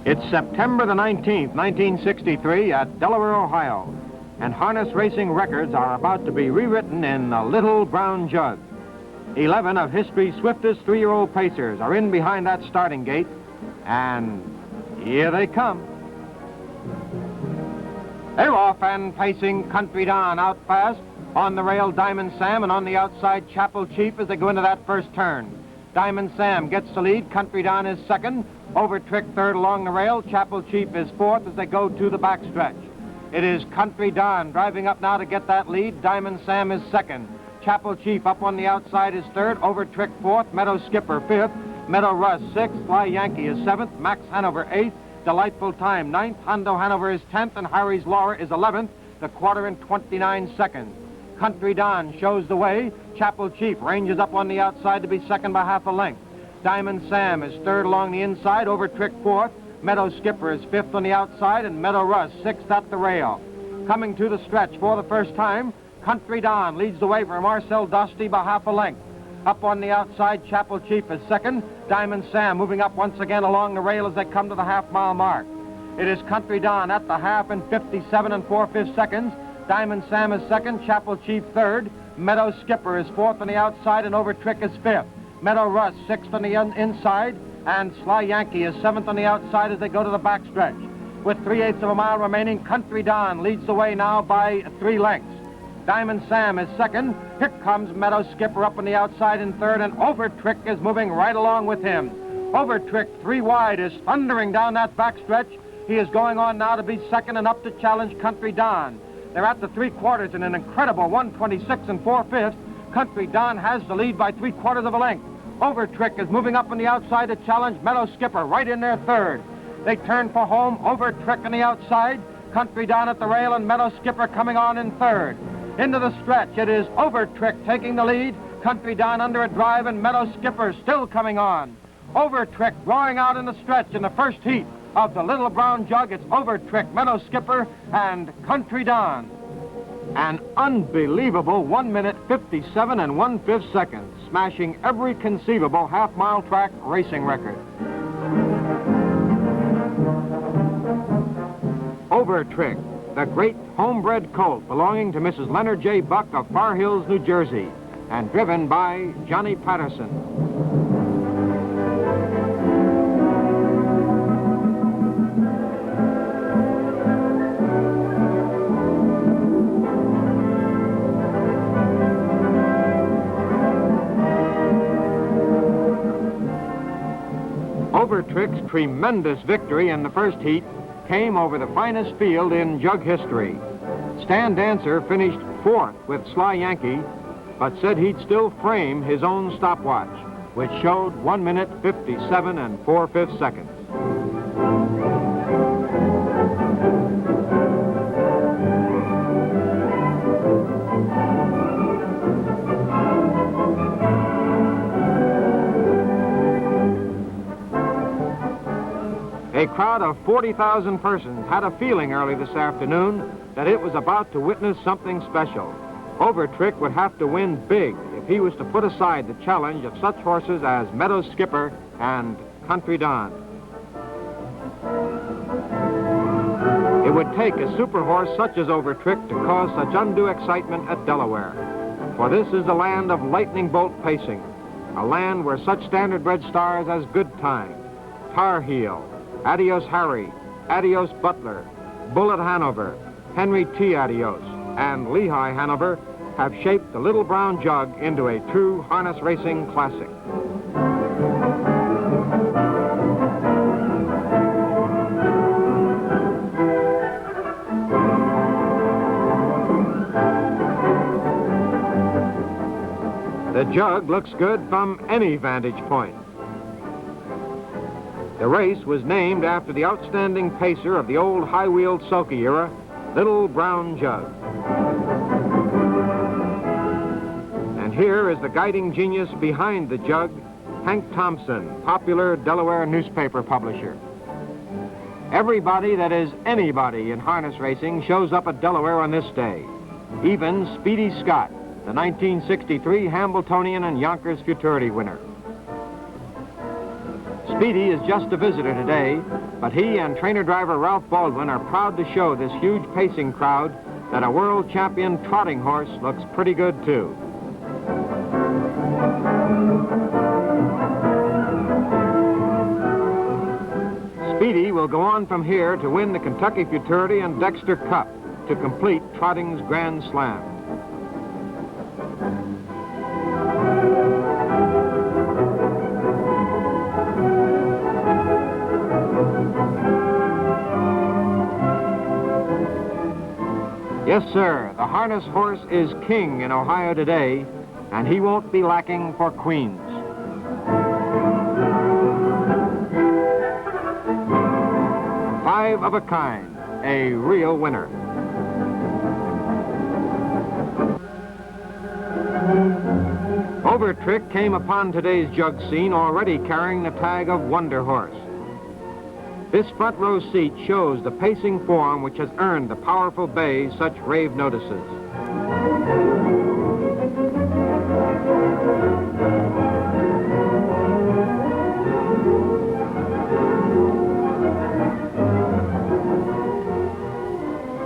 It's September the 19th, 1963 at Delaware, Ohio, and harness racing records are about to be rewritten in the Little Brown Jug. 11 of history's swiftest three-year-old pacers are in behind that starting gate, and here they come. They're off and pacing Country Don out fast. On the rail, Diamond Sam, and on the outside, Chapel Chief as they go into that first turn. Diamond Sam gets the lead. Country Don is second. Over Trick third along the rail. Chapel Chief is fourth as they go to the backstretch. It is Country Don driving up now to get that lead. Diamond Sam is second. Chapel Chief up on the outside is third. Over Trick fourth. Meadow Skipper fifth. Meadow Russ sixth. Fly Yankee is seventh. Max Hanover eighth. Delightful Time ninth. Hondo Hanover is 10th. And Harry's Laura is 11th. The quarter in 29 seconds. Country Don shows the way. Chapel Chief ranges up on the outside to be second by half a length. Diamond Sam is third along the inside. Over Trick fourth. Meadow Skipper is fifth on the outside, and Meadow Russ sixth at the rail. Coming to the stretch for the first time, Country Don leads the way for Marcel Dostie by half a length. Up on the outside, Chapel Chief is second. Diamond Sam moving up once again along the rail as they come to the half-mile mark. It is Country Don at the half in 57 and 4/5 seconds. Diamond Sam is second, Chapel Chief third. Meadow Skipper is fourth on the outside, and Over Trick is fifth. Meadow Russ sixth on the inside, and Sly Yankee is seventh on the outside as they go to the backstretch. With 3/8 of a mile remaining, Country Don leads the way now by 3 lengths. Diamond Sam is second. Here comes Meadow Skipper up on the outside in third, and Over Trick is moving right along with him. Over Trick, 3 wide, is thundering down that backstretch. He is going on now to be second and up to challenge Country Don. They're at the 3/4 in an incredible 1:26 and 4/5. Country Don has the lead by 3/4 of a length. Over Trick is moving up on the outside to challenge Meadow Skipper right in there third. They turn for home. Over Trick on the outside. Country Don at the rail, and Meadow Skipper coming on in third. Into the stretch, it is Over Trick taking the lead. Country Don under a drive, and Meadow Skipper still coming on. Over Trick drawing out in the stretch in the first heat of the Little Brown Jug. It's Over Trick, Meadow Skipper, and Country Don. An unbelievable 1 minute 57 and 1/5 seconds, smashing every conceivable half-mile track racing record. Over Trick, the great homebred colt belonging to Mrs. Leonard J. Buck of Far Hills, New Jersey, and driven by Johnny Patterson. Over Trick's tremendous victory in the first heat came over the finest field in jug history. Stan Dancer finished fourth with Sly Yankee, but said he'd still frame his own stopwatch, which showed 1 minute 57 and 4/5 seconds. A crowd of 40,000 persons had a feeling early this afternoon that it was about to witness something special. Over Trick would have to win big if he was to put aside the challenge of such horses as Meadow Skipper and Country Don. It would take a super horse such as Over Trick to cause such undue excitement at Delaware. For this is the land of lightning bolt pacing, a land where such standard-bred stars as Good Time, Tar Heel, Adios Harry, Adios Butler, Bullet Hanover, Henry T. Adios, and Lehigh Hanover have shaped the Little Brown Jug into a true harness racing classic. The jug looks good from any vantage point. The race was named after the outstanding pacer of the old high-wheeled sulky era, Little Brown Jug. And here is the guiding genius behind the jug, Hank Thompson, popular Delaware newspaper publisher. Everybody that is anybody in harness racing shows up at Delaware on this day. Even Speedy Scott, the 1963 Hambletonian and Yonkers Futurity winner. Speedy is just a visitor today, but he and trainer-driver Ralph Baldwin are proud to show this huge pacing crowd that a world champion trotting horse looks pretty good, too. Speedy will go on from here to win the Kentucky Futurity and Dexter Cup to complete trotting's Grand Slam. Yes, sir, the harness horse is king in Ohio today, and he won't be lacking for queens. Five of a kind, a real winner. Overtrick came upon today's jug scene already carrying the tag of Wonder Horse. This front row seat shows the pacing form which has earned the powerful bay such rave notices.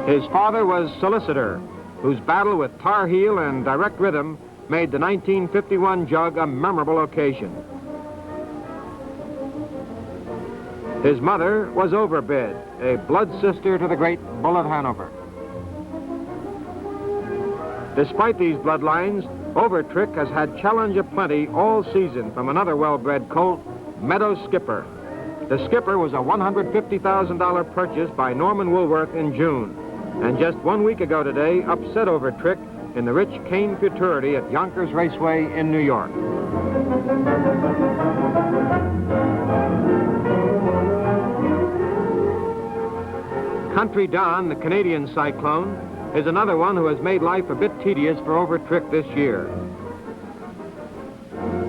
His father was solicitor, whose battle with Tar Heel and Direct Rhythm made the 1951 jug a memorable occasion. His mother was Overbid, a blood sister to the great Bull of Hanover. Despite these bloodlines, Overtrick has had challenge aplenty all season from another well-bred colt, Meadow Skipper. The Skipper was a $150,000 purchase by Norman Woolworth in June, and just 1 week ago today upset Overtrick in the rich Cane Futurity at Yonkers Raceway in New York. Country Don, the Canadian Cyclone, is another one who has made life a bit tedious for Overtrick this year.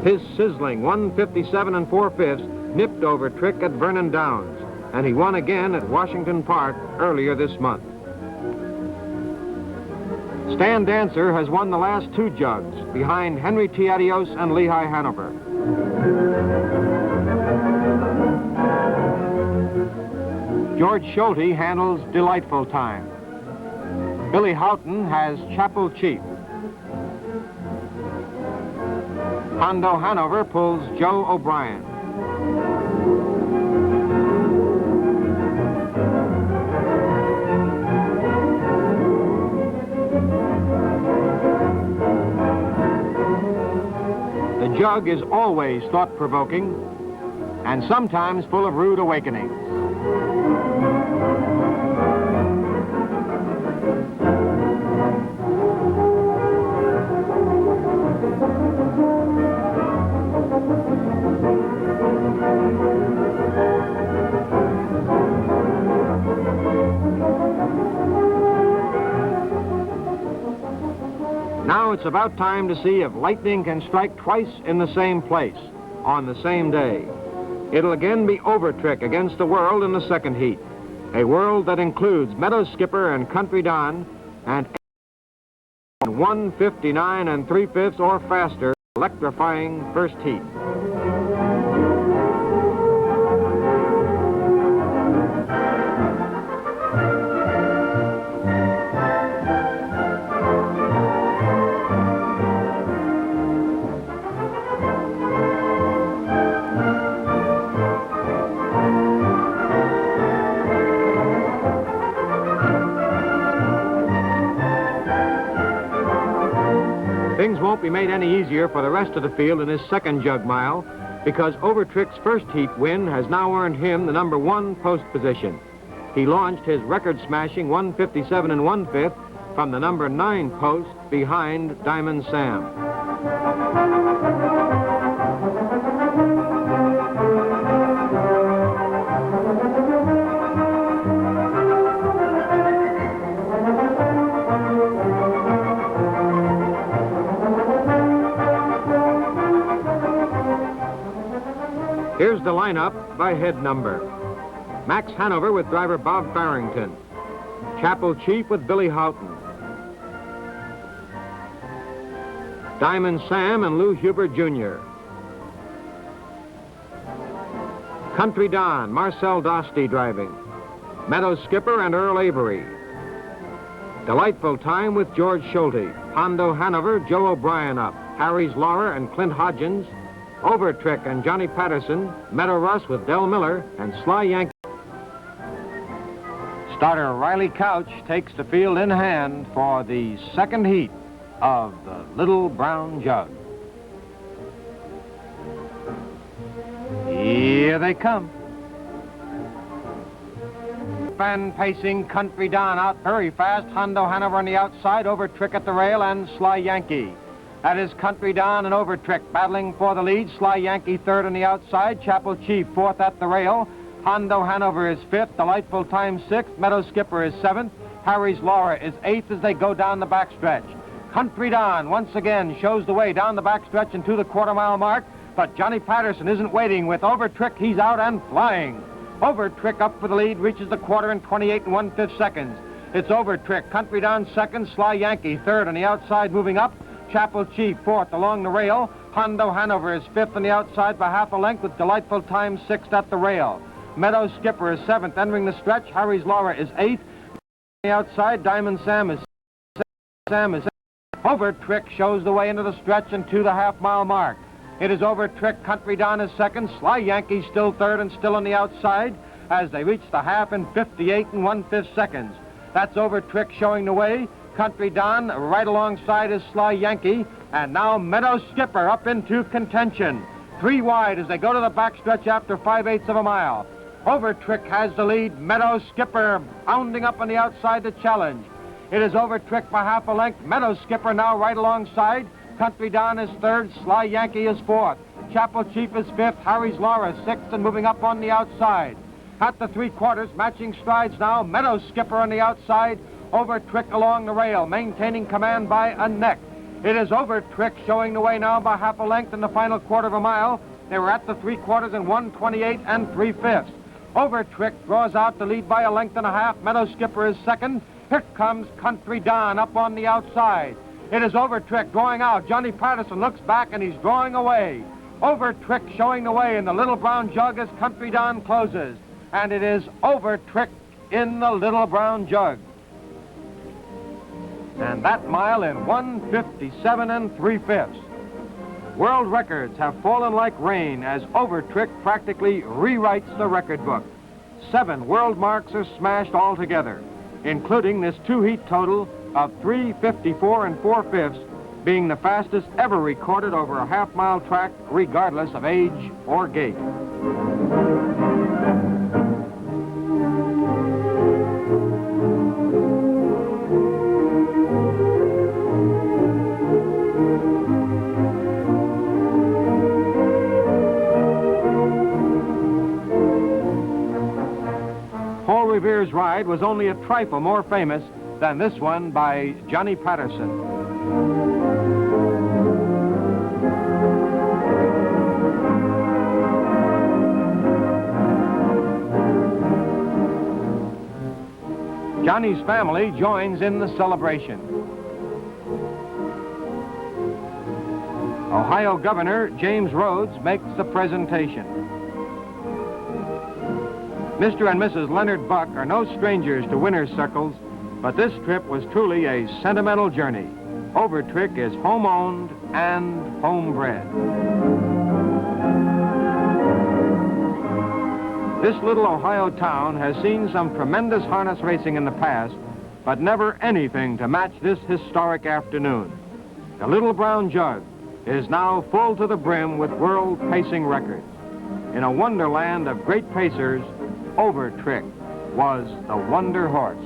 His sizzling 157 4/5 nipped Overtrick at Vernon Downs, and he won again at Washington Park earlier this month. Stan Dancer has won the last two jugs behind Henry T. Adios and Lehigh Hanover. George Schulte handles Delightful Time. Billy Houghton has Chapel Chief. Hondo Hanover pulls Joe O'Brien. The jug is always thought-provoking and sometimes full of rude awakenings. Now it's about time to see if lightning can strike twice in the same place, on the same day. It'll again be Overtrick against the world in the second heat. A world that includes Meadow Skipper and Country Don, and 159 3/5 or faster, electrifying first heat. Things won't be made any easier for the rest of the field in his second jug mile, because Overtrick's first heat win has now earned him the number 1 post position. He launched his record-smashing 157 1/5 from the number 9 post behind Diamond Sam. Here's the lineup by head number. Max Hanover with driver Bob Farrington. Chapel Chief with Billy Houghton. Diamond Sam and Lou Huber Jr. Country Don, Marcel Dostie driving. Meadow Skipper and Earl Avery. Delightful Time with George Schulte. Hondo Hanover, Joe O'Brien up. Harry's Laura and Clint Hodgins. Overtrick and Johnny Patterson. Meadow Russ with Del Miller and Sly Yankee. Starter Riley Couch takes the field in hand for the second heat of the Little Brown Jug. Here they come. Fan pacing Country Don out very fast. Hondo Hanover on the outside, Overtrick at the rail, and Sly Yankee. That is Country Don and Overtrick battling for the lead. Sly Yankee third on the outside, Chapel Chief fourth at the rail. Hondo Hanover is fifth, Delightful Time sixth, Meadow Skipper is seventh, Harry's Laura is eighth as they go down the backstretch. Country Don once again shows the way down the backstretch and to the quarter-mile mark, but Johnny Patterson isn't waiting. With Overtrick, he's out and flying. Overtrick up for the lead, reaches the quarter in 28 1/5 seconds. It's Overtrick, Country Don second, Sly Yankee third on the outside moving up, Chapel Chief fourth along the rail. Hondo Hanover is fifth on the outside by half a length with Delightful Time sixth at the rail. Meadow Skipper is seventh entering the stretch. Harry's Laura is eighth. On the outside, Diamond Sam is Overtrick shows the way into the stretch and to the half-mile mark. It is Overtrick, Country Don is second, Sly Yankee still third and still on the outside as they reach the half in 58 1/5 seconds. That's Overtrick showing the way. Country Don right alongside is Sly Yankee, and now Meadow Skipper up into contention. 3 wide as they go to the backstretch after 5/8 of a mile. Overtrick has the lead. Meadow Skipper bounding up on the outside to challenge. It is Overtrick by half a length. Meadow Skipper now right alongside. Country Don is third. Sly Yankee is fourth. Chapel Chief is fifth. Harry's Laura sixth and moving up on the outside. At the 3/4, matching strides now. Meadow Skipper on the outside. Overtrick along the rail, maintaining command by a neck. It is Overtrick showing the way now by half a length in the final quarter of a mile. They were at the 3/4 in 1:28 3/5. Overtrick draws out the lead by a length and a half. Meadow Skipper is second. Here comes Country Don up on the outside. It is Overtrick drawing out. Johnny Patterson looks back and he's drawing away. Overtrick showing the way in the Little Brown Jug as Country Don closes. And it is Overtrick in the Little Brown Jug. And that mile in 1:57 3/5. World records have fallen like rain as Overtrick practically rewrites the record book. 7 world marks are smashed altogether, including this 2-heat total of 3:54 4/5, being the fastest ever recorded over a half-mile track, regardless of age or gait. Revere's ride was only a trifle more famous than this one by Johnny Patterson. Johnny's family joins in the celebration. Ohio Governor James Rhodes makes the presentation. Mr. and Mrs. Leonard Buck are no strangers to winner's circles, but this trip was truly a sentimental journey. Overtrick is home-owned and homebred. This little Ohio town has seen some tremendous harness racing in the past, but never anything to match this historic afternoon. The Little Brown Jug is now full to the brim with world pacing records. In a wonderland of great pacers, Overtrick was the wonder horse.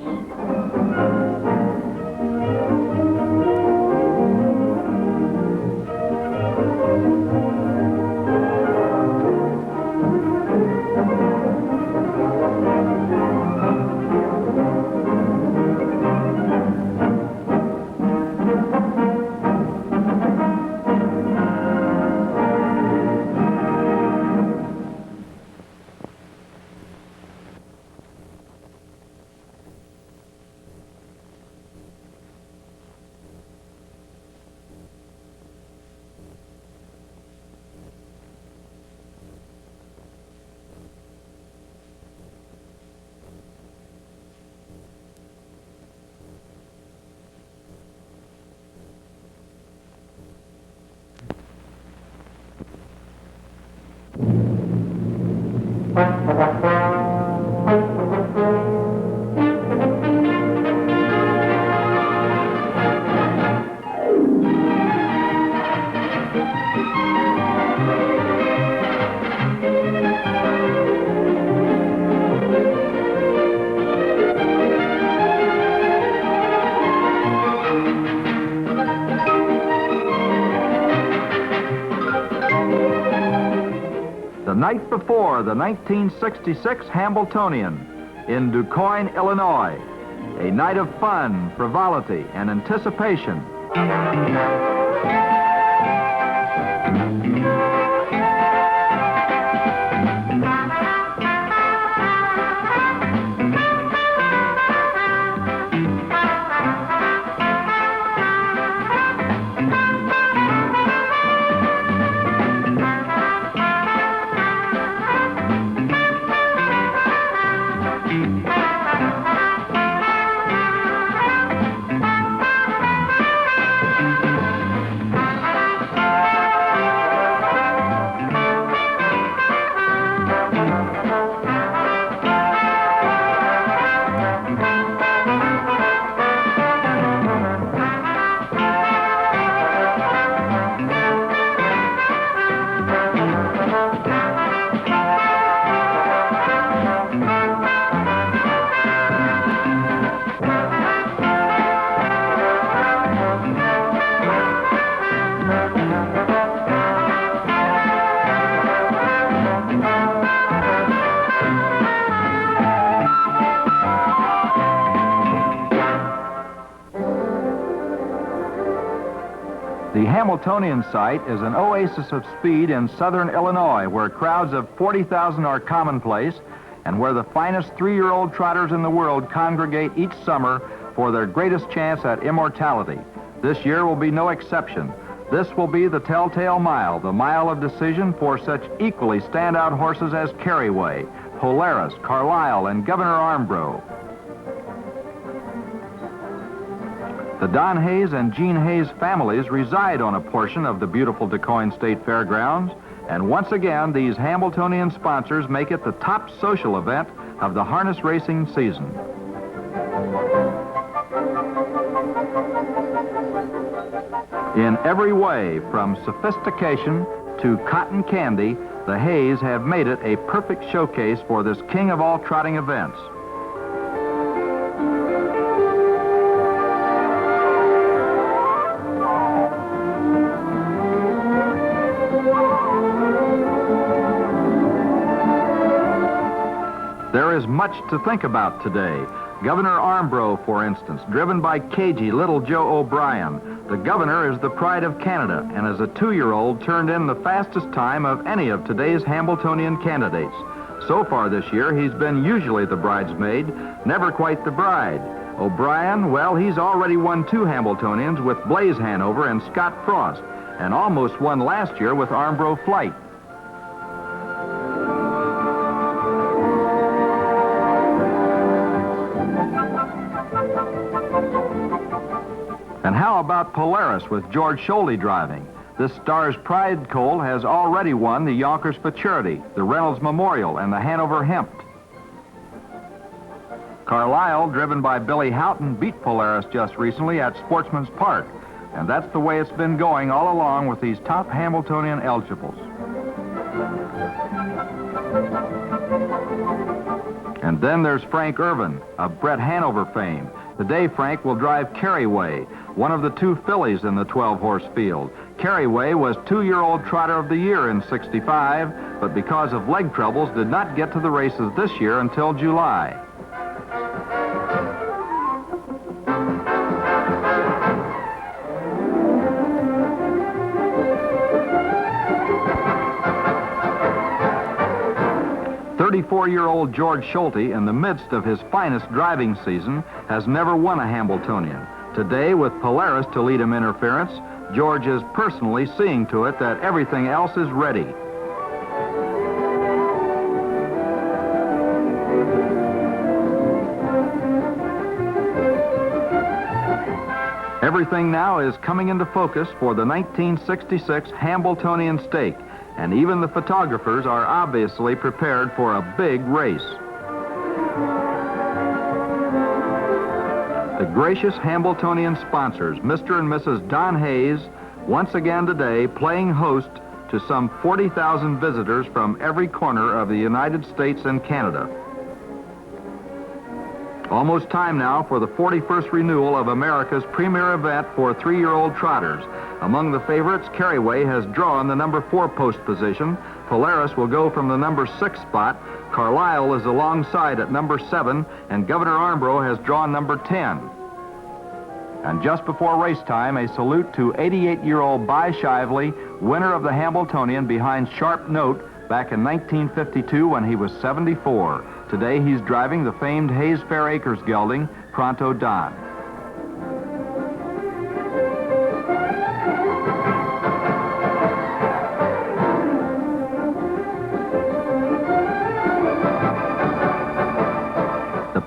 night before the 1966 Hambletonian in DuQuoin, Illinois. A night of fun, frivolity, and anticipation. The Hambletonian site is an oasis of speed in southern Illinois, where crowds of 40,000 are commonplace and where the finest 3-year-old trotters in the world congregate each summer for their greatest chance at immortality. This year will be no exception. This will be the telltale mile, the mile of decision for such equally standout horses as Carryway, Polaris, Carlisle, and Governor Armbro. The Don Hayes and Jean Hayes families reside on a portion of the beautiful DuQuoin State Fairgrounds, and once again, these Hambletonian sponsors make it the top social event of the harness racing season. In every way, from sophistication to cotton candy, the Hayes have made it a perfect showcase for this king of all trotting events. There is much to think about today. Governor Armbro, for instance, driven by cagey little Joe O'Brien. The governor is the pride of Canada, and as a 2-year-old turned in the fastest time of any of today's Hambletonian candidates. So far this year, he's been usually the bridesmaid, never quite the bride. O'Brien, well, he's already won 2 Hambletonians with Blaze Hanover and Scott Frost, and almost won last year with Armbro Flight. And how about Polaris with George Schulte driving? This star's pride colt has already won the Yonkers Futurity, the Reynolds Memorial, and the Hanover Hempt. Carlisle, driven by Billy Houghton, beat Polaris just recently at Sportsman's Park, and that's the way it's been going all along with these top Hambletonian eligibles. And then there's Frank Irvin of Brett Hanover fame. Today, Frank will drive Carryway, one of the 2 fillies in the 12-horse field. Carryway was 2-year-old trotter of the year in '65, but because of leg troubles, did not get to the races this year until July. '34-year-old George Schulte, in the midst of his finest driving season, has never won a Hambletonian. Today, with Polaris to lead him interference, George is personally seeing to it that everything else is ready. Everything now is coming into focus for the 1966 Hambletonian Stake, and even the photographers are obviously prepared for a big race. The gracious Hambletonian sponsors, Mr. and Mrs. Don Hayes, once again today playing host to some 40,000 visitors from every corner of the United States and Canada. Almost time now for the 41st renewal of America's premier event for 3-year-old trotters. Among the favorites, Carryway has drawn the number 4 post position. Polaris will go from the number 6 spot. Carlisle is alongside at number 7, and Governor Armbro has drawn number 10. And just before race time, a salute to 88-year-old By Shively, winner of the Hambletonian behind Sharp Note back in 1952 when he was 74. Today he's driving the famed Hayes Fair Acres gelding, Pronto Don.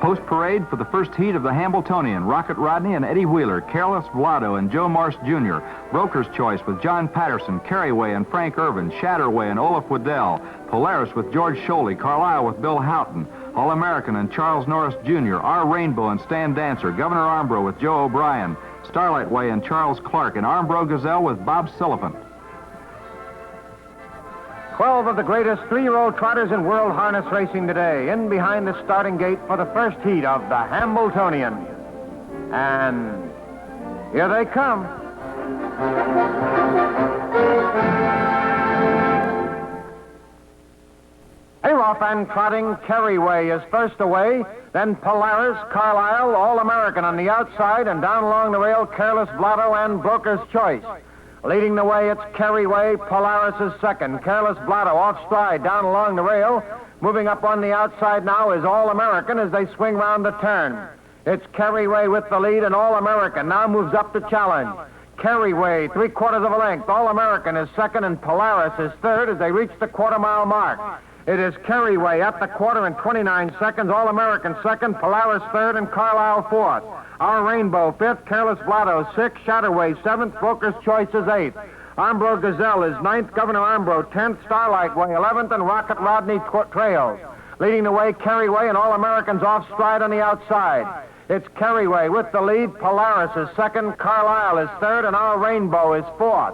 Post parade for the first heat of the Hambletonian. Rocket Rodney and Eddie Wheeler, Careless Vlado and Joe Marsh Jr., Broker's Choice with John Patterson, Carryway and Frank Irvin, Shatterway and Olaf Waddell, Polaris with George Sholey, Carlisle with Bill Houghton, All-American and Charles Norris Jr., Our Rainbow and Stan Dancer, Governor Armbro with Joe O'Brien, Starlight Way and Charles Clark, and Armbro Gazelle with Bob Sullivan. 12 of the greatest 3-year-old trotters in world harness racing today, in behind the starting gate for the first heat of the Hambletonian. And here they come. Hayroff and trotting, Carryway is first away, then Polaris, Carlisle, All-American on the outside, and down along the rail, Careless Vlado and Broker's Choice. Leading the way, it's Carryway. Polaris is second. Careless Vlado off stride down along the rail. Moving up on the outside now is All-American as they swing round the turn. It's Carryway with the lead, and All-American now moves up to challenge. Carryway, 3/4 of a length. All-American is second, and Polaris is third as they reach the quarter-mile mark. It is Carryway at the quarter in 29 seconds. All-American second, Polaris third, and Carlisle fourth. Our Rainbow fifth, Careless Vlado sixth, Shatterway seventh, Broker's Choice is eighth. Armbro Gazelle is ninth, Governor Armbro 10th, Starlight Way 11th, and Rocket Rodney trails. Leading the way, Carryway and All-Americans off stride on the outside. It's Carryway with the lead. Polaris is second, Carlisle is third, and Our Rainbow is fourth.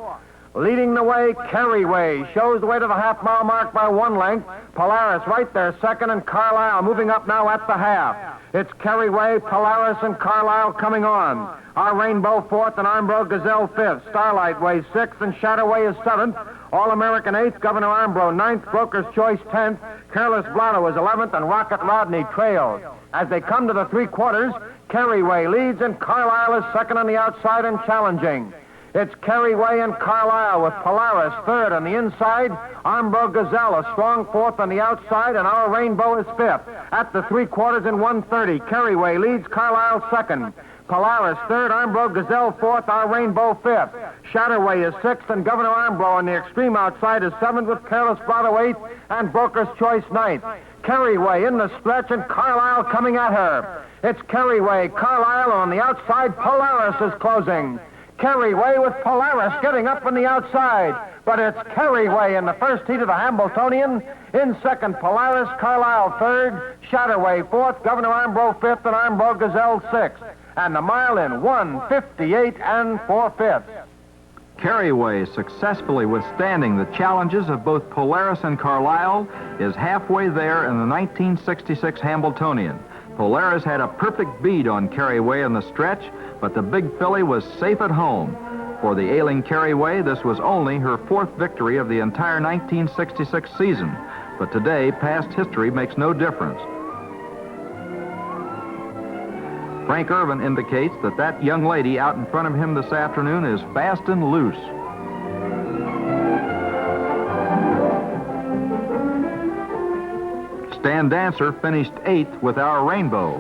Leading the way, Carryway shows the way to the half-mile mark by 1 length. Polaris right there second, and Carlisle moving up now at the half. It's Carryway, Polaris, and Carlisle coming on. Our Rainbow fourth, and Armbro Gazelle fifth. Starlight Way sixth, and Shatterway is seventh. All-American eighth, Governor Armbro ninth, Broker's Choice 10th. Careless Vlado is 11th, and Rocket Rodney trails. As they come to the 3/4, Carryway leads, and Carlisle is second on the outside and challenging. It's Carryway and Carlisle with Polaris third on the inside. Armbro Gazelle a strong fourth on the outside, and Our Rainbow is fifth. At the 3/4 in 1:30, Carryway leads, Carlisle second. Polaris third, Armbro Gazelle fourth, Our Rainbow fifth. Shatterway is sixth, and Governor Armbro on the extreme outside is seventh with Careless Vlado eighth, and Broker's Choice ninth. Carryway in the stretch, and Carlisle coming at her. It's Carryway, Carlisle on the outside. Polaris is closing. Carryway with Polaris getting up on the outside. But it's Carryway in the first heat of the Hambletonian. In second, Polaris, Carlisle third, Shatterway fourth, Governor Armbro fifth, and Armbro Gazelle sixth. And the mile in 1:58 4/5. Carryway, successfully withstanding the challenges of both Polaris and Carlisle, is halfway there in the 1966 Hambletonian. Polaris had a perfect bead on Carryway in the stretch, but the big filly was safe at home. For the ailing Carryway, this was only her 4th victory of the entire 1966 season. But today, past history makes no difference. Frank Irvin indicates that that young lady out in front of him this afternoon is fast and loose. Stan Dancer finished 8th with Our Rainbow.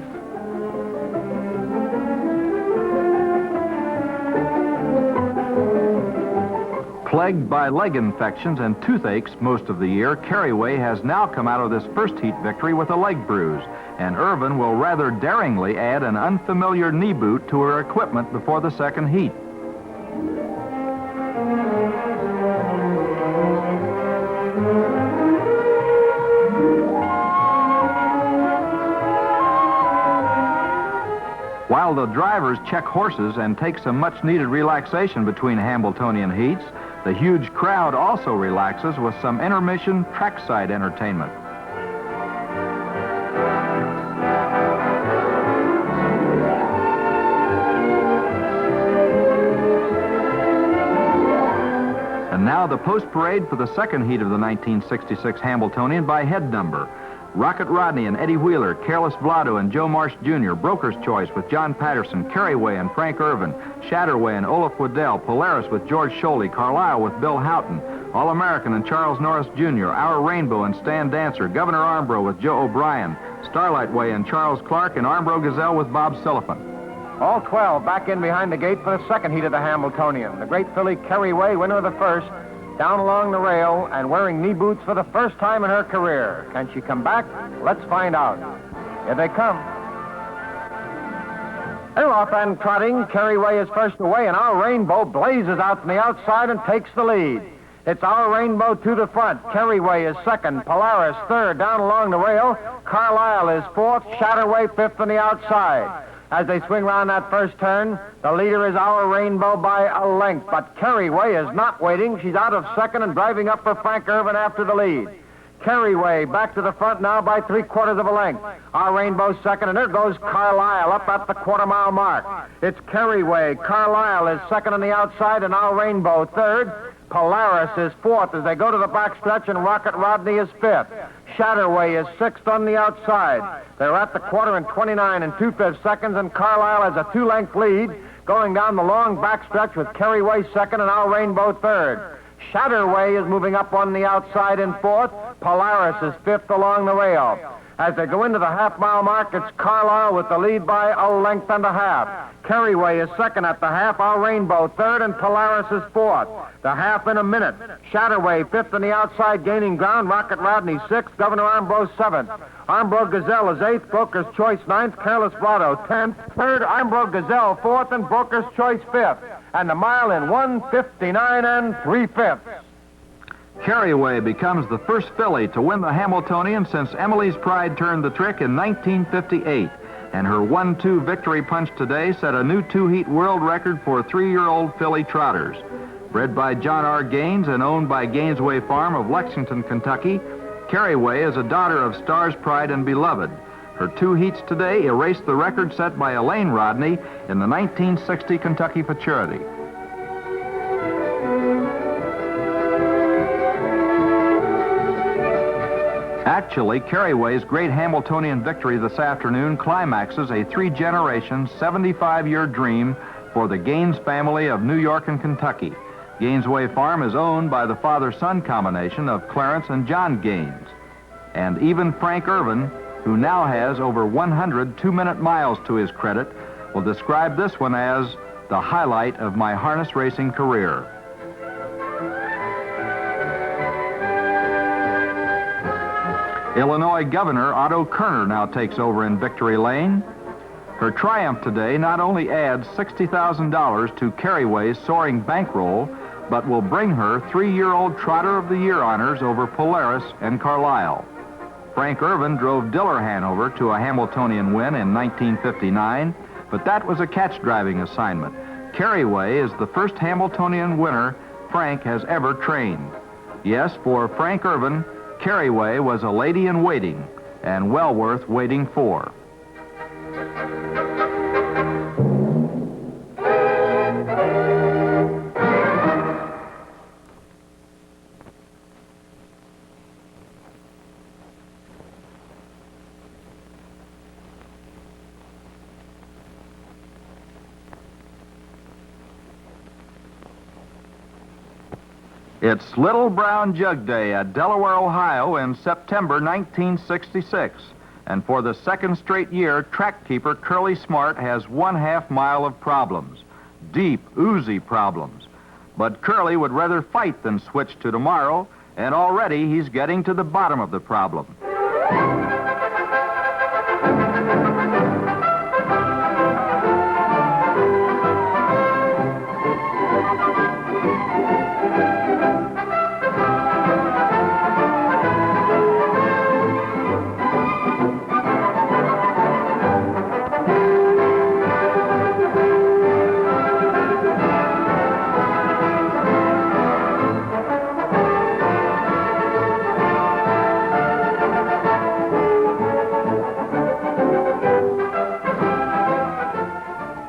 Plagued by leg infections and toothaches most of the year, Carryway has now come out of this first heat victory with a leg bruise, and Irvin will rather daringly add an unfamiliar knee boot to her equipment before the second heat. While the drivers check horses and take some much-needed relaxation between Hambletonian heats, the huge crowd also relaxes with some intermission trackside entertainment. now the post parade for the second heat of the 1966 Hambletonian by head number. Rocket Rodney and Eddie Wheeler, Careless Blotto and Joe Marsh Jr., Broker's Choice with John Patterson, Carryway and Frank Irvin, Shatterway and Olaf Waddell, Polaris with George Scholey, Carlisle with Bill Houghton, All-American and Charles Norris Jr., Our Rainbow and Stan Dancer, Governor Armbro with Joe O'Brien, Starlight Way and Charles Clark, and Armbro Gazelle with Bob Silliphant. All 12 back in behind the gate for the second heat of the Hambletonian. The great filly Carryway, winner of the first, down along the rail and wearing knee boots for the first time in her career. Can she come back? Let's find out. Here they come. They're off and trotting. Carryway is first away, and Our Rainbow blazes out from the outside and takes the lead. It's Our Rainbow to the front. Carryway is second. Polaris third down along the rail. Carlisle is fourth. Shatterway fifth on the outside. As they swing round that first turn, the leader is Our Rainbow by a length, but Carryway is not waiting. She's out of second and driving up for Frank Irvin after the lead. Carryway back to the front now by 3/4 of a length. Our Rainbow second, and there goes Carlisle up at the quarter-mile mark. It's Carryway. Carlisle is second on the outside, and Our Rainbow third. Polaris is fourth as they go to the backstretch, and Rocket Rodney is fifth. Shatterway is sixth on the outside. They're at the quarter in 29 2/5 seconds, and Carlisle has a 2-length lead going down the long backstretch with Carryway second and Our Rainbow third. Shatterway is moving up on the outside in fourth. Polaris is fifth along the rail. As they go into the half-mile mark, it's Carlisle with the lead by a length and a half. Carryway is second at the half, Our Rainbow third, and Polaris is fourth. The half in a minute. Shatterway fifth on the outside, gaining ground. Rocket Rodney sixth, Governor Armbro seventh. Armbro Gazelle is eighth, Broker's Choice ninth, Careless Blotto 10th. Third, Armbro Gazelle fourth, and Broker's Choice fifth. And the mile in 1:59 3/5. Carryway becomes the first filly to win the Hambletonian since Emily's Pride turned the trick in 1958. And her 1-2 victory punch today set a new 2-heat world record for 3-year-old filly trotters. Bred by John R. Gaines and owned by Gainesway Farm of Lexington, Kentucky, Carryway is a daughter of Star's Pride and Beloved. Her 2 heats today erased the record set by Elaine Rodney in the 1960 Kentucky Futurity. Actually, Carryway's great Hambletonian victory this afternoon climaxes a 3-generation, 75-year dream for the Gaines family of New York and Kentucky. Gainesway Farm is owned by the father-son combination of Clarence and John Gaines. And even Frank Irvin, who now has over 100 2-minute miles to his credit, will describe this one as the highlight of my harness racing career. Illinois Governor Otto Kerner now takes over in Victory Lane. Her triumph today not only adds $60,000 to Carryway's soaring bankroll, but will bring her 3-year-old Trotter of the Year honors over Polaris and Carlisle. Frank Irvin drove Diller Hanover to a Hambletonian win in 1959, but that was a catch-driving assignment. Carryway is the first Hambletonian winner Frank has ever trained. Yes, for Frank Irvin, Carryway was a lady in waiting, and well worth waiting for. It's Little Brown Jug Day at Delaware, Ohio in September 1966. And for the second straight year, track keeper Curly Smart has 1/2 mile of problems. Deep, oozy problems. But Curly would rather fight than switch to tomorrow, and already he's getting to the bottom of the problem.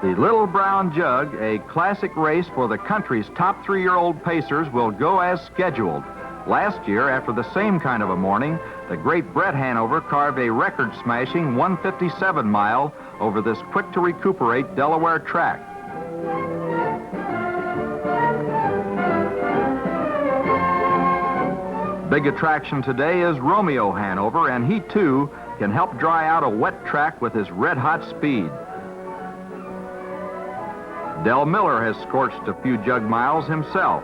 The Little Brown Jug, a classic race for the country's top 3-year-old pacers, will go as scheduled. Last year, after the same kind of a morning, the great Brett Hanover carved a record-smashing 157-mile over this quick-to-recuperate Delaware track. Big attraction today is Romeo Hanover, and he, too, can help dry out a wet track with his red-hot speed. Del Miller has scorched a few jug miles himself.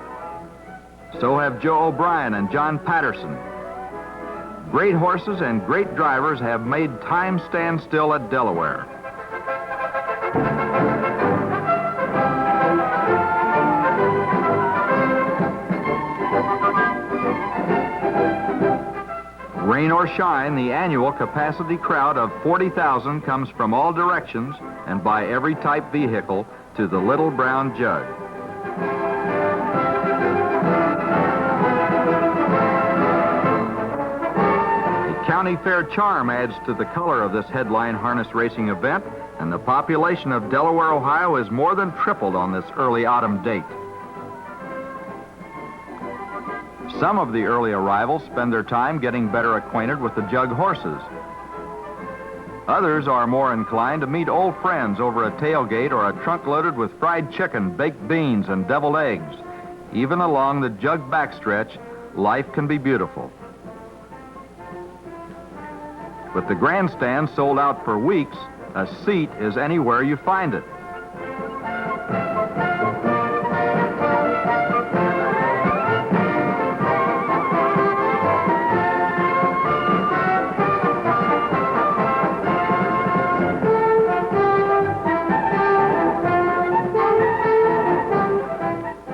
So have Joe O'Brien and John Patterson. Great horses and great drivers have made time stand still at Delaware. Rain or shine, the annual capacity crowd of 40,000 comes from all directions and by every type vehicle to the Little Brown Jug. The county fair charm adds to the color of this headline harness racing event, and the population of Delaware, Ohio is more than tripled on this early autumn date. Some of the early arrivals spend their time getting better acquainted with the jug horses. Others are more inclined to meet old friends over a tailgate or a trunk loaded with fried chicken, baked beans, and deviled eggs. Even along the jug backstretch, life can be beautiful. With the grandstand sold out for weeks, a seat is anywhere you find it.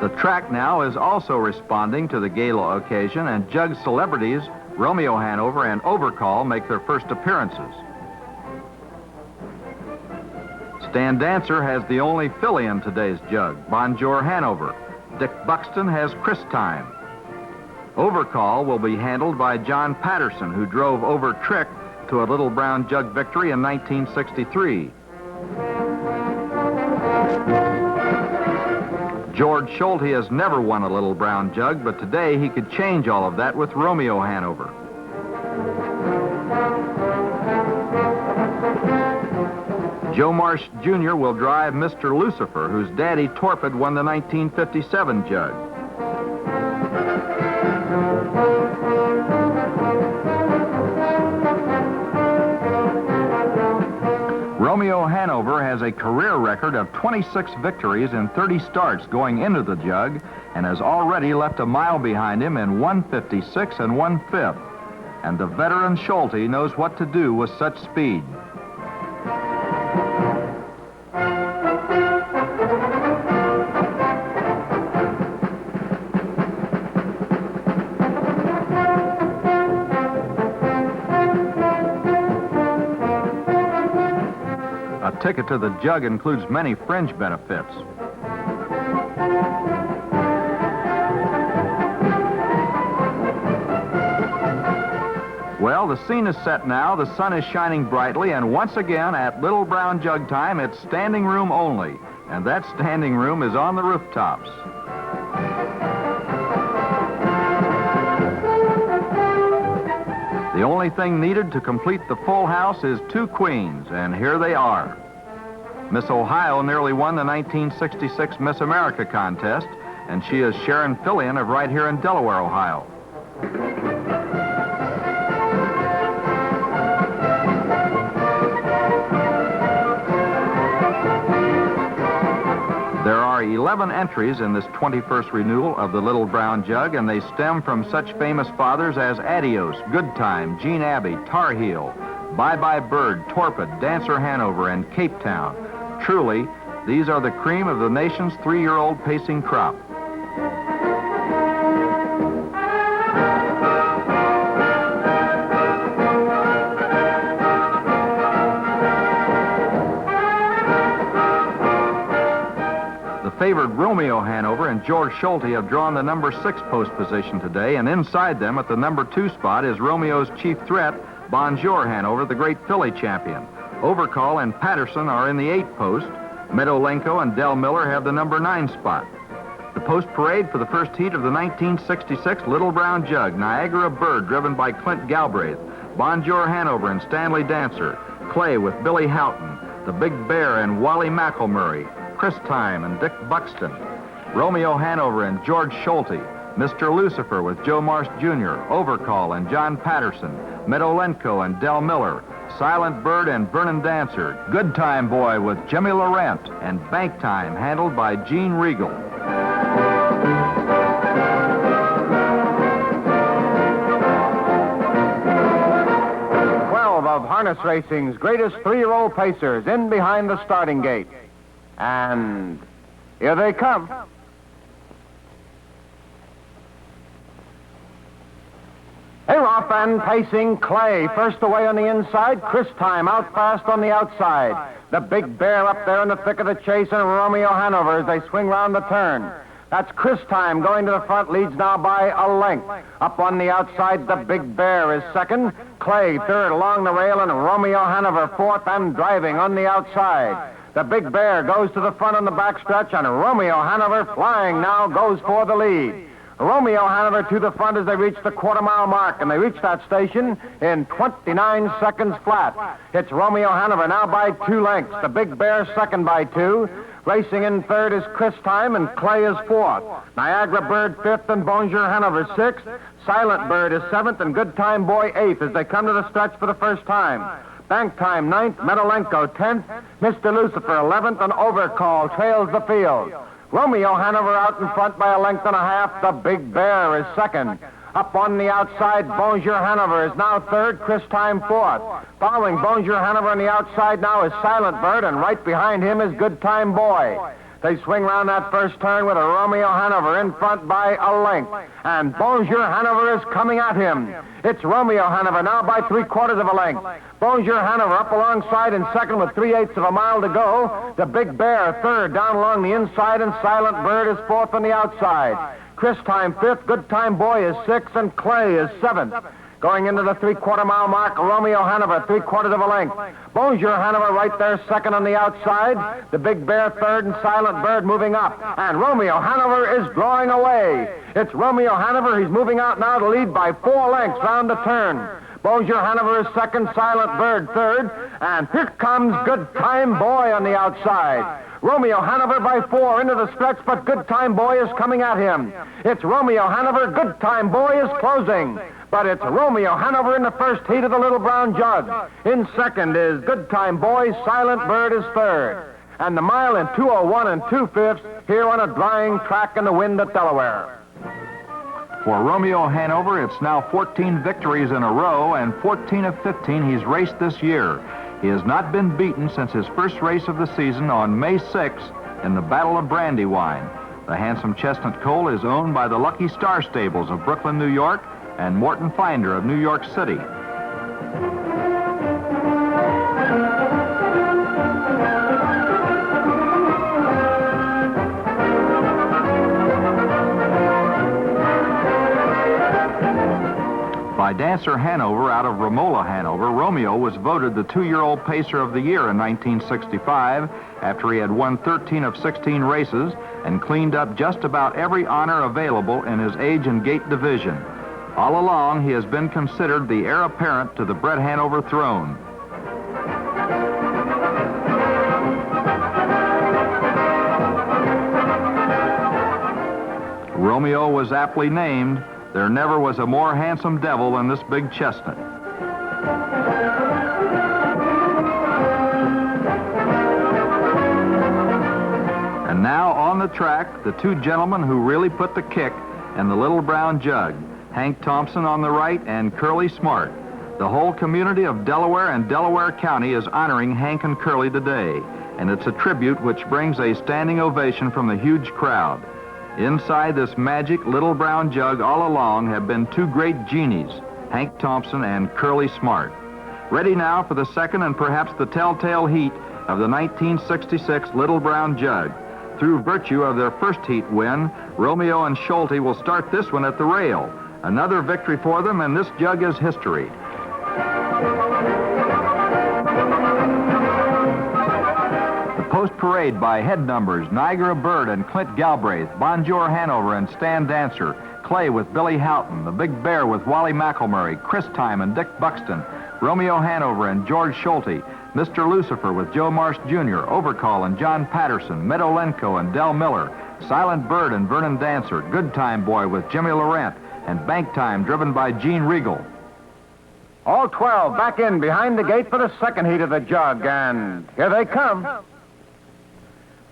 The track now is also responding to the gala occasion, and jug celebrities Romeo Hanover and Overcall make their first appearances. Stan Dancer has the only filly in today's jug, Bonjour Hanover. Dick Buxton has Chris Time. Overcall will be handled by John Patterson, who drove Over Trick to a Little Brown Jug victory in 1963. George Schulte has never won a Little Brown Jug, but today he could change all of that with Romeo Hanover. Joe Marsh Jr. will drive Mr. Lucifer, whose daddy Torpid won the 1957 Jug. Romeo Hanover has a career record of 26 victories in 30 starts going into the jug and has already left a mile behind him in 1:56 and 1/5. And the veteran Schulte knows what to do with such speed. A ticket to the jug includes many fringe benefits. Well, the scene is set now, the sun is shining brightly, and once again at Little Brown Jug time, it's standing room only, and that standing room is on the rooftops. The only thing needed to complete the full house is 2 queens, and here they are. Miss Ohio nearly won the 1966 Miss America contest, and she is Sharon Fillion of right here in Delaware, Ohio. There are 11 entries in this 21st renewal of the Little Brown Jug, and they stem from such famous fathers as Adios, Good Time, Jean Abbey, Tar Heel, Bye Bye Bird, Torpid, Dancer Hanover, and Cape Town. Truly, these are the cream of the nation's 3-year-old pacing crop. Favored Romeo Hanover and George Schulte have drawn the number 6 post position today, and inside them at the number 2 spot is Romeo's chief threat, Bonjour Hanover, the great filly champion. Overcall and Patterson are in the 8 post. Meadowlenko and Del Miller have the number 9 spot. The post parade for the first heat of the 1966 Little Brown Jug, Niagara Bird, driven by Clint Galbraith, Bonjour Hanover and Stanley Dancer, Clay with Billy Houghton, The Big Bear and Wally McElmurray, Chris Time and Dick Buxton, Romeo Hanover and George Schulte, Mr. Lucifer with Joe Marsh Jr., Overcall and John Patterson, Meadowlenko and Del Miller, Silent Bird and Vernon Dancer, Good Time Boy with Jimmy Laurent, and Bank Time handled by Gene Regal. 12 of harness racing's greatest 3-year-old pacers in behind the starting gate. And here they come. They're off and pacing Clay. First away on the inside, Chris Time out fast on the outside. The Big Bear up there in the thick of the chase, and Romeo Hanover as they swing round the turn. That's Chris Time going to the front, leads now by a length. Up on the outside, the Big Bear is second. Clay third along the rail, and Romeo Hanover fourth and driving on the outside. The Big Bear goes to the front on the backstretch, and Romeo Hanover flying now goes for the lead. Romeo Hanover to the front as they reach the quarter-mile mark, and they reach that station in 29 seconds flat. It's Romeo Hanover now by 2 lengths. The Big Bear second by 2. Racing in third is Chris Time, and Clay is fourth. Niagara Bird fifth, and Bonjour Hanover sixth. Silent Bird is seventh, and Good Time Boy eighth as they come to the stretch for the first time. Bank Time ninth, Meadowlenko 10th, Mr. Lucifer 11th, and Overcall trails the field. Romeo Hanover out in front by a length and a half. The Big Bear is second. Up on the outside, Bonjour Hanover is now third, Chris Time fourth. Following Bonjour Hanover on the outside now is Silent Bird, and right behind him is Good Time Boy. They swing round that first turn with a Romeo Hanover in front by a length. And Bonjour Hanover is coming at him. It's Romeo Hanover now by 3/4 of a length. Bonjour Hanover up alongside in second with 3/8 of a mile to go. The Big Bear third down along the inside, and Silent Bird is fourth on the outside. Chris Time fifth, Good Time Boy is sixth, and Clay is seventh. Going into the 3/4 mile mark, Romeo Hanover 3/4 of a length. Bonjour Hanover right there second on the outside. The Big Bear third, and Silent Bird moving up. And Romeo Hanover is drawing away. It's Romeo Hanover. He's moving out now to lead by 4 lengths round the turn. Bonjour Hanover is second, Silent Bird third, and here comes Good Time Boy on the outside. Romeo Hanover by 4 into the stretch, but Good Time Boy is coming at him. It's Romeo Hanover, Good Time Boy is closing. But it's Romeo Hanover in the first heat of the Little Brown Jug. In second is Good Time Boy, Silent Bird is third. And the mile in 2:01 and 2/5 here on a drying track in the wind at Delaware. For Romeo Hanover, it's now 14 victories in a row, and 14 of 15 he's raced this year. He has not been beaten since his first race of the season on May 6th in the Battle of Brandywine. The handsome chestnut colt is owned by the Lucky Star Stables of Brooklyn, New York, and Morton Finder of New York City. By Dancer Hanover out of Romola, Hanover, Romeo was voted the 2-year-old pacer of the year in 1965 after he had won 13 of 16 races and cleaned up just about every honor available in his age and gait division. All along, he has been considered the heir apparent to the Brett Hanover throne. Romeo was aptly named. There never was a more handsome devil than this big chestnut. And now on the track, the 2 gentlemen who really put the kick in the Little Brown Jug. Hank Thompson on the right and Curly Smart. The whole community of Delaware and Delaware County is honoring Hank and Curly today, and it's a tribute which brings a standing ovation from the huge crowd. Inside this magic Little Brown Jug all along have been 2 great genies, Hank Thompson and Curly Smart. Ready now for the second and perhaps the telltale heat of the 1966 Little Brown Jug. Through virtue of their first heat win, Romeo and Schulte will start this one at the rail. Another victory for them, and this jug is history. The Close parade by head numbers Niagara Bird and Clint Galbraith, Bonjour Hanover and Stan Dancer, Clay with Billy Houghton, The Big Bear with Wally McElmurray, Chris Time and Dick Buxton, Romeo Hanover and George Schulte, Mr. Lucifer with Joe Marsh Jr., Overcall and John Patterson, Meadow Lenko and Del Miller, Silent Bird and Vernon Dancer, Good Time Boy with Jimmy Laurent, and Bank Time driven by Gene Regal. All 12 back in behind the gate for the second heat of the jug, and here they come.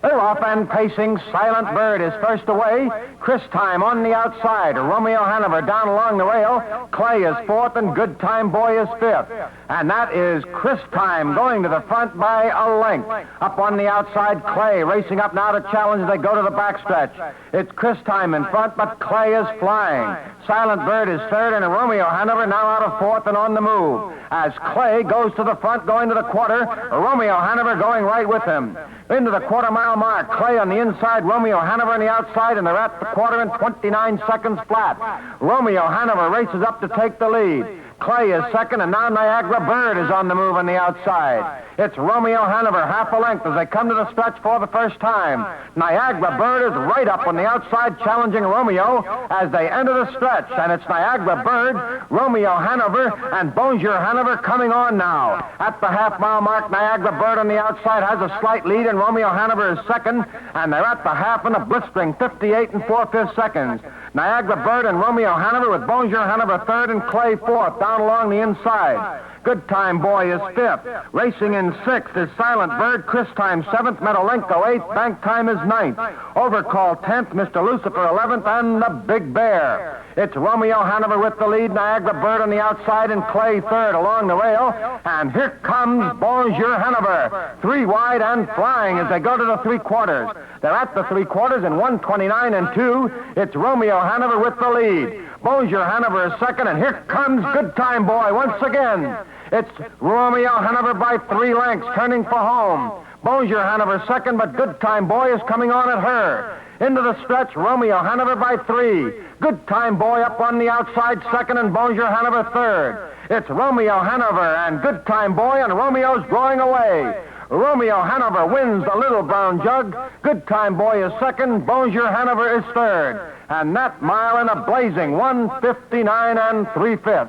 They're off and pacing. Silent Bird is first away. Chris Time on the outside. Romeo Hanover down along the rail. Clay is fourth and Good Time Boy is fifth. And that is Chris Time going to the front by a length. Up on the outside, Clay racing up now to challenge as they go to the backstretch. It's Chris Time in front, but Clay is flying. Silent Bird is third, and Romeo Hanover now out of fourth and on the move. As Clay goes to the front, going to the quarter, Romeo Hanover going right with him. Into the quarter-mile mark, Clay on the inside, Romeo Hanover on the outside, and they're at the quarter in 29 seconds flat. Romeo Hanover races up to take the lead. Clay is second, and now Niagara Bird is on the move on the outside. It's Romeo Hanover half a length as they come to the stretch for the first time. Niagara Bird is right up on the outside challenging Romeo as they enter the stretch. And it's Niagara Bird, Romeo Hanover, and Bonjour Hanover coming on now. At the half-mile mark, Niagara Bird on the outside has a slight lead, and Romeo Hanover is second, and they're at the half in a blistering 58 and 4/5 seconds. Niagara Bird and Romeo Hanover with Bonjour Hanover third and Clay fourth down along the inside. Good Time Boy is fifth. Racing in sixth is Silent Bird, Chris Time seventh, Meadow eighth, Bank Time is ninth. Overcall 10th, Mr. Lucifer 11th, and the Big Bear. It's Romeo Hanover with the lead, Niagara Bird on the outside, and Clay third along the rail. And here comes Bonjour Hanover. Three wide and flying as they go to the three-quarters. They're at the three-quarters in 1:29 and 2. It's Romeo Hanover with the lead. Bonjour Hanover is second, and here comes Good Time Boy once again. It's Romeo Hanover by 3 lengths, turning for home. Bonjour Hanover second, but Good Time Boy is coming on at her. Into the stretch, Romeo Hanover by 3. Good Time Boy up on the outside second, and Bonjour Hanover third. It's Romeo Hanover and Good Time Boy, and Romeo's going away. Romeo Hanover wins the Little Brown Jug. Good Time Boy is second. Bonjour Hanover is third. And that mile in a blazing 1:59 and 3/5.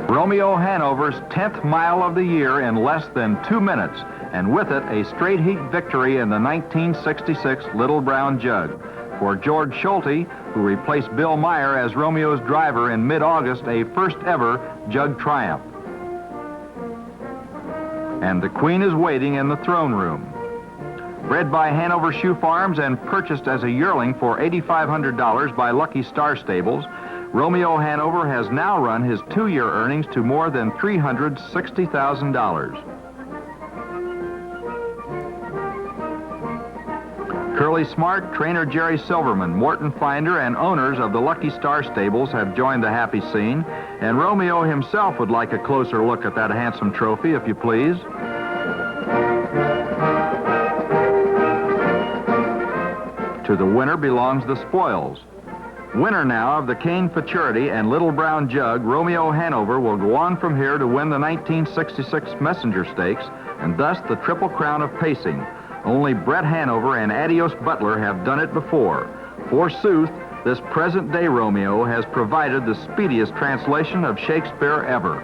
Romeo Hanover's 10th mile of the year in less than 2 minutes, and with it a straight heat victory in the 1966 Little Brown Jug. For George Schulte, who replaced Bill Meyer as Romeo's driver in mid-August, a first-ever Jug triumph. And the Queen is waiting in the throne room. Bred by Hanover Shoe Farms and purchased as a yearling for $8,500 by Lucky Star Stables, Romeo Hanover has now run his 2-year earnings to more than $360,000. Curly Smart, trainer Jerry Silverman, Morton Finder, and owners of the Lucky Star Stables have joined the happy scene, and Romeo himself would like a closer look at that handsome trophy, if you please. To the winner belongs the spoils. Winner now of the Cane Futurity and Little Brown Jug, Romeo Hanover will go on from here to win the 1966 Messenger Stakes and thus the Triple Crown of Pacing. Only Brett Hanover and Adios Butler have done it before. Forsooth, this present-day Romeo has provided the speediest translation of Shakespeare ever.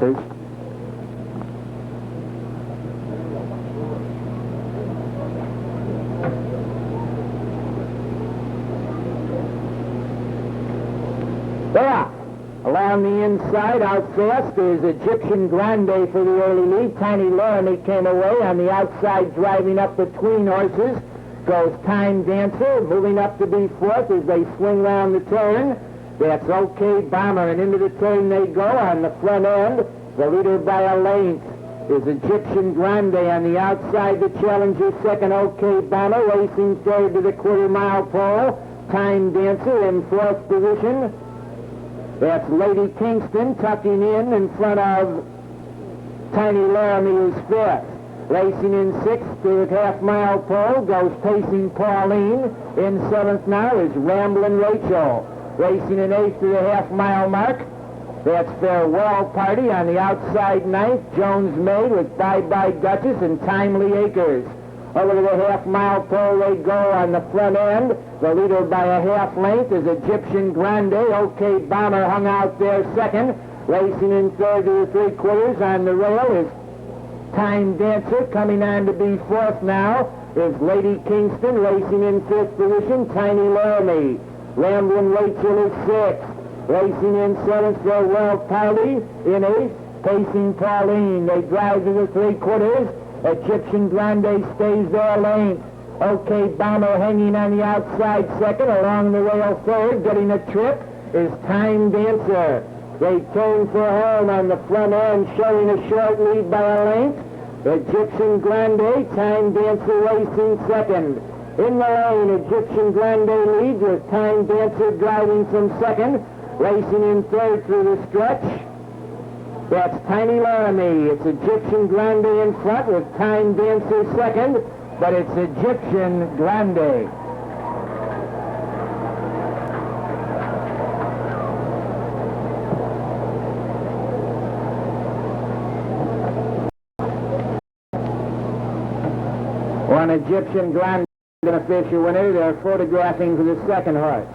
horses. There! Around the inside, out fast, is Egyptian Grande for the early lead. Tiny Laramie came away on the outside, driving up between horses. Goes Time Dancer, moving up to be fourth as they swing round the turn. That's OK Bomber, and into the turn they go on the front end. The leader by a length is Egyptian Grande on the outside. The challenger second, OK Bomber, racing third to the quarter-mile pole. Time Dancer in fourth position. That's Lady Kingston tucking in front of Tiny Laramie, who's fifth. Racing in sixth to the half-mile pole goes Pacing Pauline. In seventh now is Ramblin' Rachel. Racing in eighth to the half-mile mark. That's Farewell Party on the outside ninth. Jones Maid with Bye-Bye Duchess and Timely Acres. Over to the half-mile pole they go on the front end. The leader by a half length is Egyptian Grande. OK Bomber hung out there second. Racing in third to the three-quarters on the rail is Time Dancer. Coming on to be fourth now is Lady Kingston. Racing in fifth position, Tiny Laramie. Ramblin' Rachel is sixth. Racing in seventh, Farewell Party. In eighth, Pacing Pauline. They drive to the three-quarters. Egyptian Grande stays their length. OK Bomber hanging on the outside second. Along the rail third, getting a trip, is Time Dancer. They turn for home on the front end, showing a short lead by a length. Egyptian Grande, Time Dancer racing second. In the lane, Egyptian Grande leads with Time Dancer driving from second. Racing in third through the stretch. That's Tiny Laramie. It's Egyptian Grande in front with Time Dancer second, but it's Egyptian Grande. One Egyptian Grande going to fish a winner. They're photographing for the second horse.